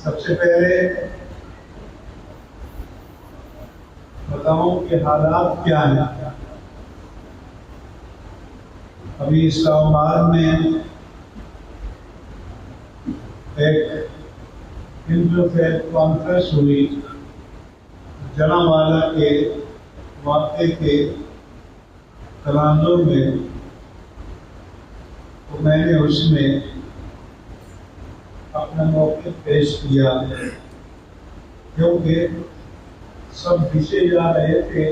سب سے پہلے بتاؤں کہ حالات کیا ہیں۔ ابھی اسلام آباد میں ایک ہندو فیتھ کانفرنس ہوئی جنا والا کے واقعے کے تناظر میں، تو میں نے اس میں اپنا موقف پیش کیا، کیونکہ سب پیچھے جا رہے تھے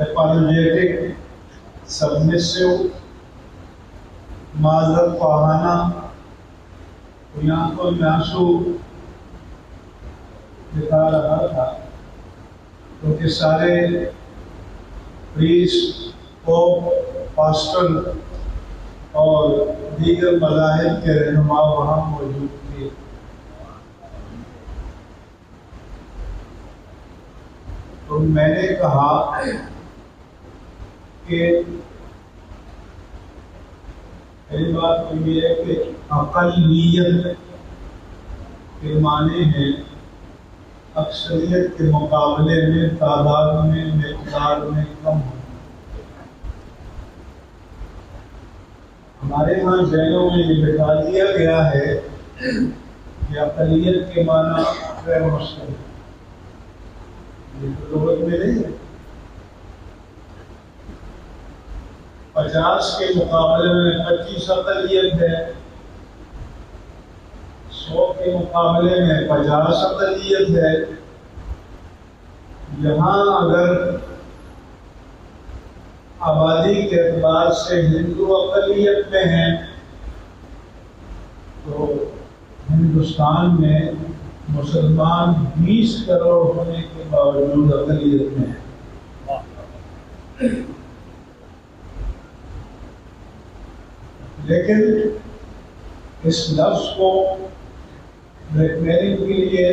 اپالوجیٹک، سبمسو، معذرت خواہانہ، آنکھوں میں آنسو دکھا رہا تھا، کیونکہ سارے پریسٹ، پوپ، پاسٹر اور دیگر مذاہب کے رہنما وہاں موجود تھے۔ تو میں نے کہا کہ پہلی بات تو یہ ہے کہ اقلیت کے معنی ہیں اکثریت کے مقابلے میں تعداد میں، مقدار میں کم ہونا۔ ہمارے ہاں ذہنوں میں یہ بٹھا دیا گیا ہے کہ اقلیت کے معنی غیر مسلم، یہ تو لغت میں نہیں ہے۔ 50 کے مقابلے میں 25 اقلیت ہے، 100 کے مقابلے میں 50 اقلیت ہے۔ یہاں اگر آبادی کے اعتبار سے ہندو اقلیت میں ہیں تو ہندوستان میں مسلمان 20 کروڑ ہونے کے باوجود اقلیت میں ہیں۔ لیکن اس لفظ کو بلیک میلنگ کے لیے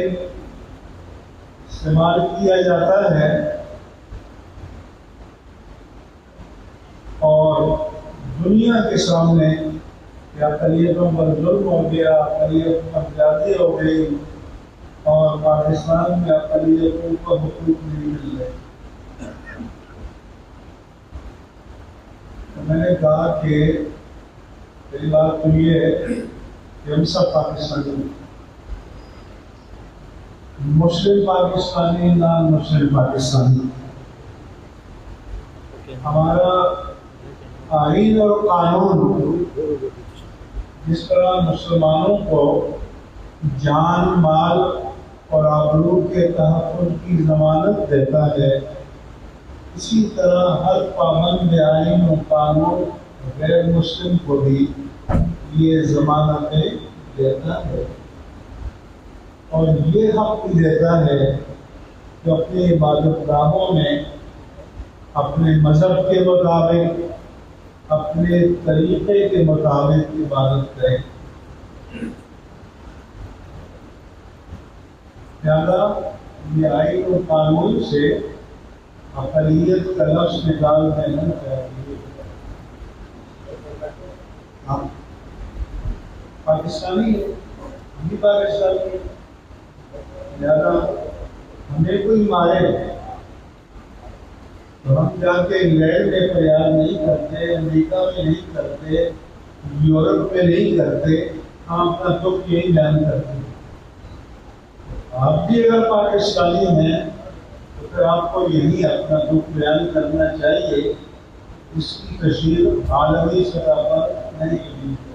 استعمال کیا جاتا ہے اور دنیا کے سامنے کہ اقلیتوں پر ظلم ہو گیا، اقلیتوں پر زیادتی ہو گئی اور پاکستان میں اقلیتوں کو حقوق نہیں مل رہے۔ تو میں نے کہا کہ پہلی بات تو یہ ہے کہ ہم سب پاکستانی ہیں، مسلم پاکستانی، نان مسلم پاکستانی۔ ہمارا آئین اور قانون جس طرح مسلمانوں کو جان، مال اور آبرو کے تحفظ کی ضمانت دیتا ہے، اسی طرح ہر پابند آئین و قانون غیر مسلم کو بھی یہ ضمانتیں دیتا ہے، اور یہ حق بھی دیتا ہے کہ اپنی عبادت گاہوں میں اپنے مذہب کے مطابق، اپنے طریقے کے مطابق عبادت کریں۔ لہذا یہ آئین و قانون سے اقلیت کا لفظ نکال دینا چاہیے۔ ہم پاکستانی ہیں، ہم بھی پاکستانی ہیں، لہذا ہمیں کوئی مارے تو ہم جا کے انگلینڈ میں فریاد نہیں کرتے، امریکہ میں نہیں کرتے، یورپ میں نہیں کرتے، ہم اپنا دکھ یہی بیان کرتے ہیں۔ آپ بھی اگر پاکستانی ہیں تو پھر آپ کو یہی اپنا دکھ بیان کرنا چاہیے، اس کی تشہیر عالمی سطح پر نہیں کرنی چاہیے۔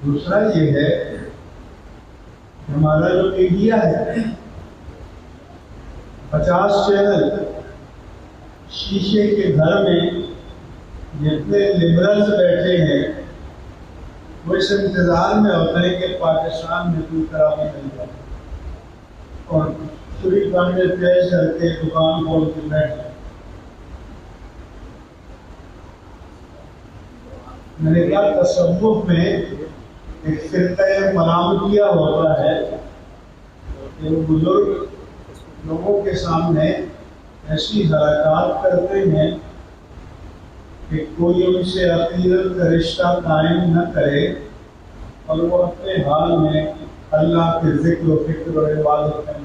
دوسرا یہ ہے کہ ہمارا جو میڈیا ہے، 50 چینل، شیشے کے گھر میں جتنے لبرلز بیٹھے ہیں وہ اس انتظار میں ہوتے ہیں کہ پاکستان میں کوئی خرابی نہیں جائے اور چوری کاندے تیز کر کے دکان کھول کے بیٹھ جائے۔ میں نے کہا تصوف میں ایک فرقہ ملامتیہ ہوتا ہے کہ وہ بزرگ لوگوں کے سامنے ایسی حرکات کرتے ہیں کہ کوئی ان سے عقیدت کا رشتہ قائم نہ کرے اور وہ اپنے حال میں اللہ کے ذکر و فکر اور عبادت میں